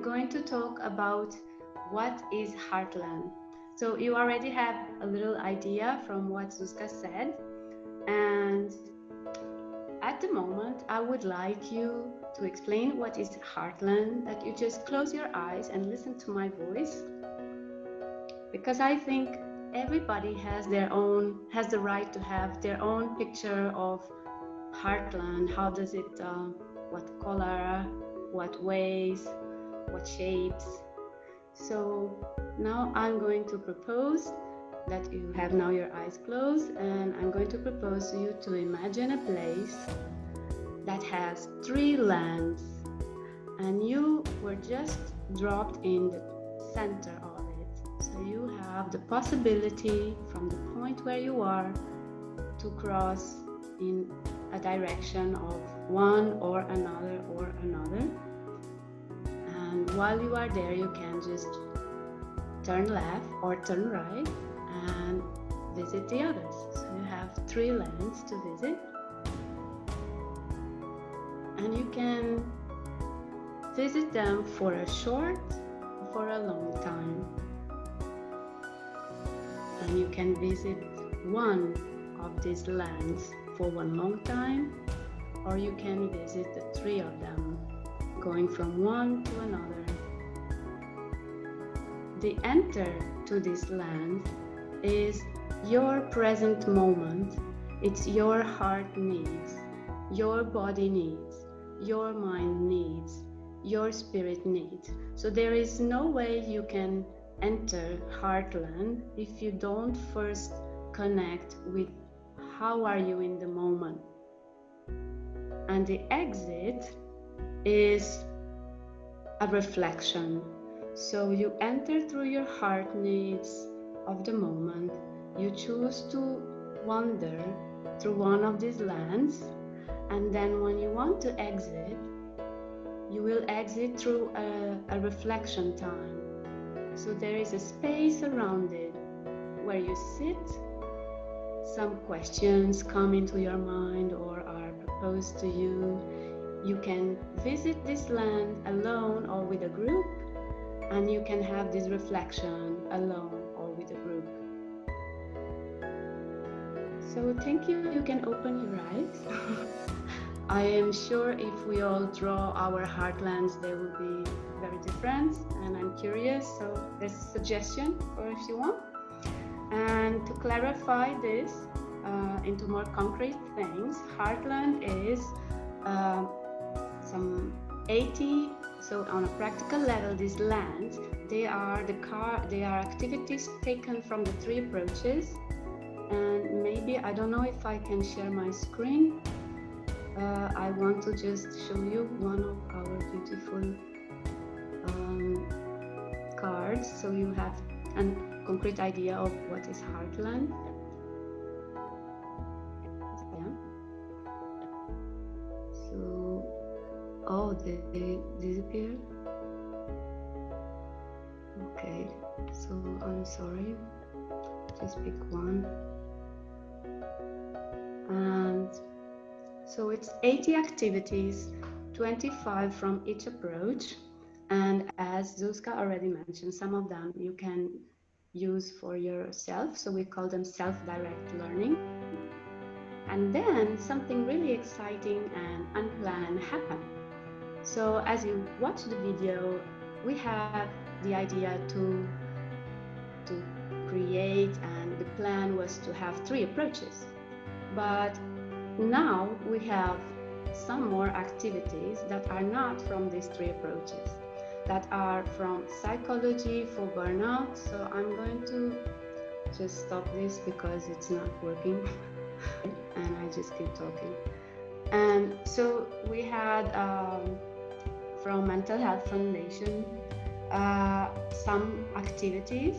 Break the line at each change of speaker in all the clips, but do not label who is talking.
I'm going to talk about what is Heartland. So you already have a little idea from what Zuzka said, and at the moment I would like you to explain what is Heartland, that you just close your eyes and listen to my voice, because I think everybody has the right to have their own picture of Heartland. How does it, what color, what ways, what shapes. So now I'm going to propose that you have now your eyes closed, and I'm going to propose to you to imagine a place that has 3 lands, and you were just dropped in the center of it. So you have the possibility from the point where you are to cross in a direction of one or another and while you are there you can just turn left or turn right and visit the others. So you have 3 lands to visit, and you can visit them for a short or for a long time, and you can visit one of these lands for one long time, or you can visit the 3 of them, going from one to another. The enter to this land is your present moment. It's your heart needs, your body needs, your mind needs, your spirit needs. So there is no way you can enter Heartland if you don't first connect with how are you in the moment. And the exit is a reflection. So you enter through your heart needs of the moment. You choose to wander through one of these lands, and then when you want to exit, you will exit through a reflection time. So there is a space around it where you sit. Some questions come into your mind or are proposed to you. You can visit this land alone or with a group, and you can have this reflection alone or with a group. So thank you. You can open your eyes. I am sure if we all draw our heartlands, they will be very different, and I'm curious, so there's a suggestion for if you want. And to clarify this into more concrete things, Heartland is some 80. So on a practical level, these lands, they are activities taken from the 3 approaches. And maybe, I don't know if I can share my screen. I want to just show you one of our beautiful cards, so you have a concrete idea of what is Heartland. So, oh, they disappeared. Okay, so I'm sorry. Just pick one. And so it's 80 activities, 25 from each approach. And as Zuzka already mentioned, some of them you can use for yourself. So we call them self-direct learning. And then something really exciting and unplanned happened. So as you watch the video, we have the idea to create, and the plan was to have 3 approaches. But now we have some more activities that are not from these 3 approaches, that are from psychology for burnout. So I'm going to just stop this because it's not working and I just keep talking. And so we had from Mental Health Foundation some activities,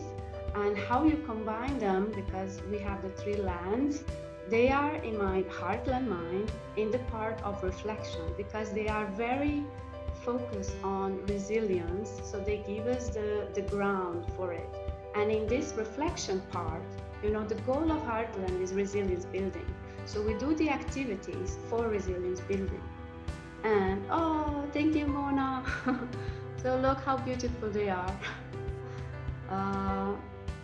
and how you combine them, because we have the 3 lands. They are in my Heartland mind in the part of reflection, because they are very focused on resilience. So they give us the ground for it. And in this reflection part, you know, the goal of Heartland is resilience building. So we do the activities for resilience building. And oh, thank you, Mona. So look how beautiful they are.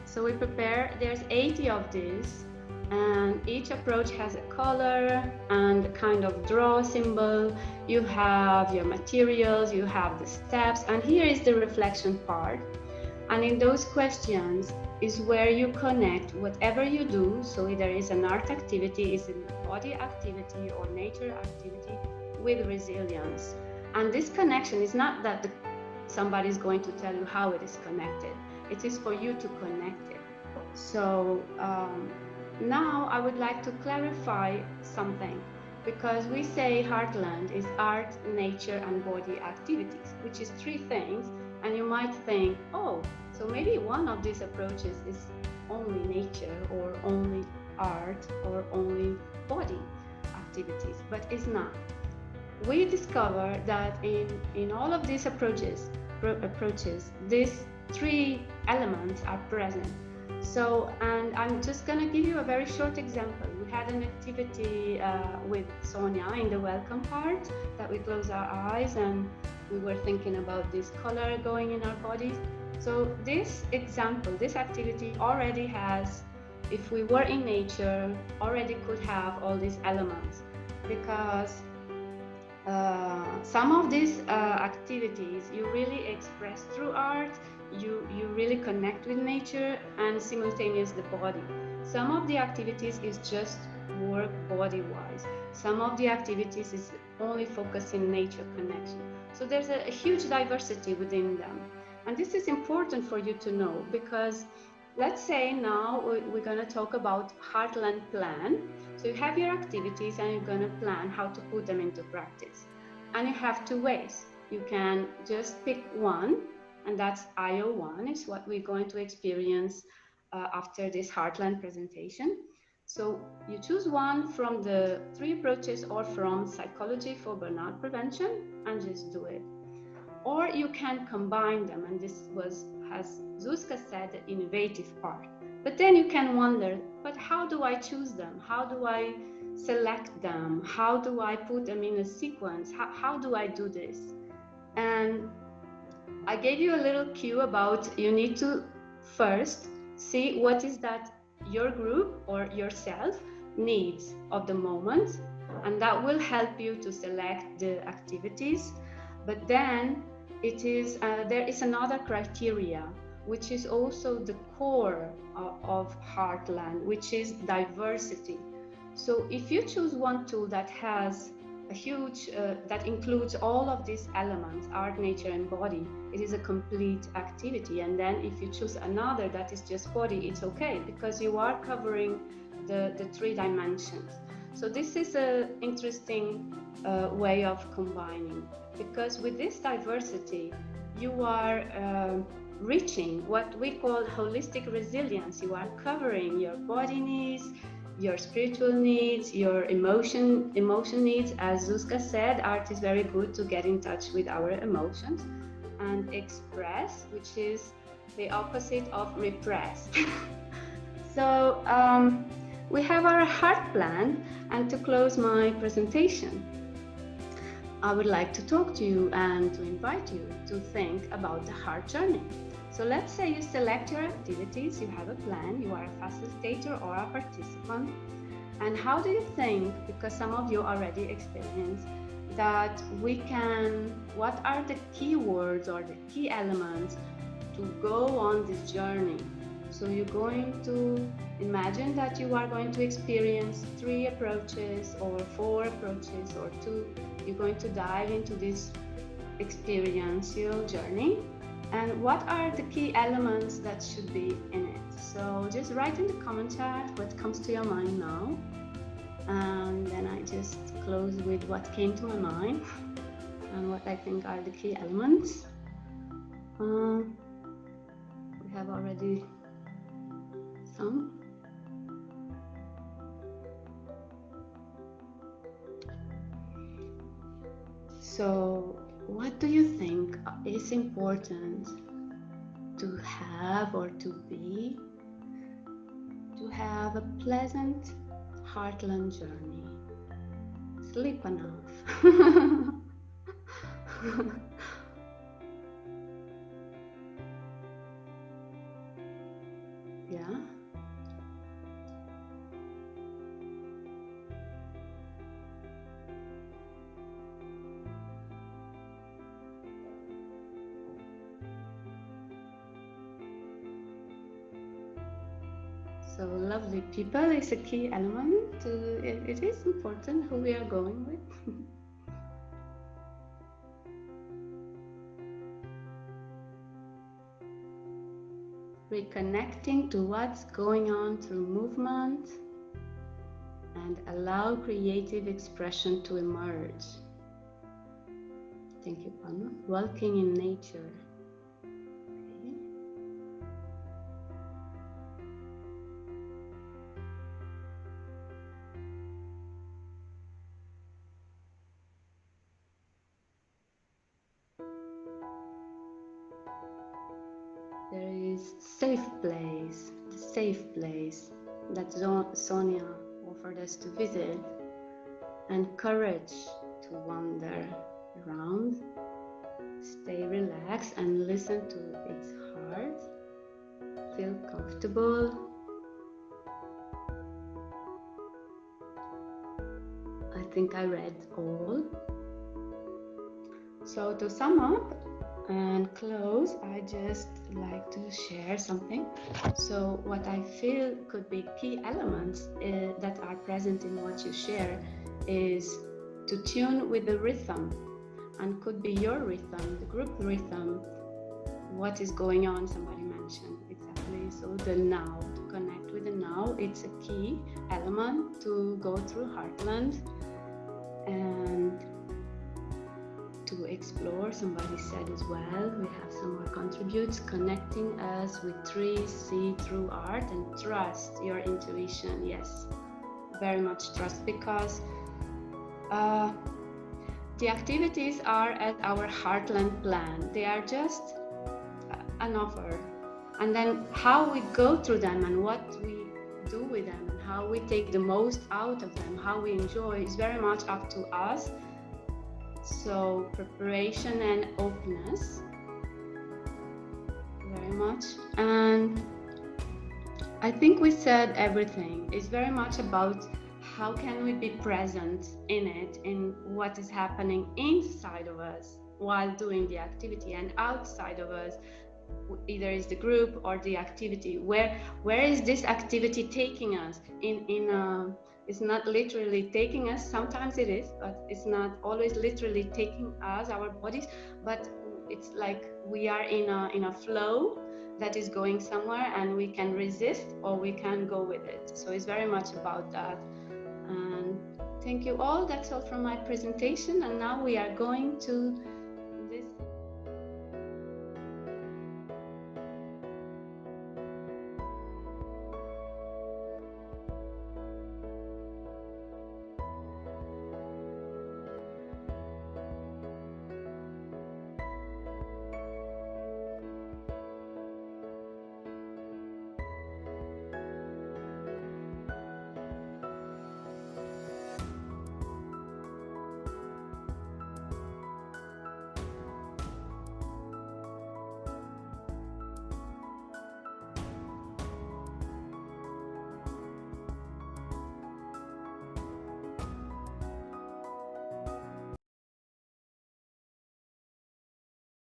So we prepare, there's 80 of these, and each approach has a color and a kind of draw symbol. You have your materials, you have the steps, and here is the reflection part. And in those questions is where you connect whatever you do. So either is an art activity, is a body activity or nature activity, with resilience. And this connection is not that somebody is going to tell you how it is connected. It is for you to connect it. So now I would like to clarify something, because we say Heartland is art, nature, and body activities, which is 3 things. And you might think, oh, so maybe one of these approaches is only nature or only art or only body activities, but it's not. We discover that in all of these approaches, these 3 elements are present. So, and I'm just going to give you a very short example. We had an activity with Sonia in the welcome part, that we close our eyes and we were thinking about this color going in our bodies. So this example, this activity already has, if we were in nature, already could have all these elements, because some of these activities you really express through art, you really connect with nature and simultaneously the body. Some of the activities is just work body-wise. Some of the activities is only focusing nature connection. So there's a huge diversity within them. And this is important for you to know, because let's say now we're going to talk about Heartland Plan. So you have your activities and you're going to plan how to put them into practice. And you have 2 ways. You can just pick one, and that's IO1, is what we're going to experience after this Heartland presentation. So you choose one from the 3 approaches or from Psychology for Burnout Prevention and just do it. Or you can combine them, and this was, as Zuzka said, the innovative part. But then you can wonder, but how do I choose them? How do I select them? How do I put them in a sequence? How do I do this? And I gave you a little cue about you need to first see what is that your group or yourself needs of the moment, and that will help you to select the activities. But then it is there is another criteria, which is also the core of Heartland, which is diversity. So if you choose one tool that has a huge, that includes all of these elements, art, nature, and body, it is a complete activity. And then if you choose another that is just body, it's okay, because you are covering the 3 dimensions. So this is an interesting way of combining, because with this diversity, you are reaching what we call holistic resilience. You are covering your body needs, your spiritual needs, your emotion needs. As Zuzka said, art is very good to get in touch with our emotions and express, which is the opposite of repress. So we have our heart plan, and to close my presentation, I would like to talk to you and to invite you to think about the heart journey. So let's say you select your activities, you have a plan, you are a facilitator or a participant. And how do you think, because some of you already experienced, that we can, what are the key words or the key elements to go on this journey? So you're going to imagine that you are going to experience 3 approaches or 4 approaches or 2. You're going to dive into this experiential journey. And what are the key elements that should be in it? So just write in the comment chat what comes to your mind now. And then I just close with what came to my mind and what I think are the key elements. We have already some. So what do you think is important to have or to be, to have a pleasant Heartland journey? Sleep enough. Yeah. So lovely people is a key element. It is important who we are going with. Reconnecting to what's going on through movement and allow creative expression to emerge. Thank you, Panu. Walking in nature. Okay. There is safe place, the safe place that Sonia offered us to visit, and courage to wander around. Stay relaxed and listen to its heart. Feel comfortable. I think I read all. So to sum up and close, I just like to share something. So what I feel could be key elements that are present in what you share is to tune with the rhythm, and could be your rhythm, the group rhythm, what is going on, somebody mentioned exactly. So the now, to connect with the now, it's a key element to go through Heartland and to explore. Somebody said as well, we have some more contributes, connecting us with trees, see through art, and trust your intuition. Yes, very much trust, because the activities are at our Heartland plan. They are just an offer, and then how we go through them and what we do with them and how we take the most out of them, how we enjoy, is very much up to us. So preparation and openness, very much. And I think we said everything. It's very much about how can we be present in it, in what is happening inside of us while doing the activity, and outside of us, either is the group or the activity. Where is this activity taking us? It's not literally taking us. Sometimes it is, but it's not always literally taking us, our bodies. But it's like we are in a flow that is going somewhere, and we can resist or we can go with it. So it's very much about that. And thank you all. That's all from my presentation. And now we are going to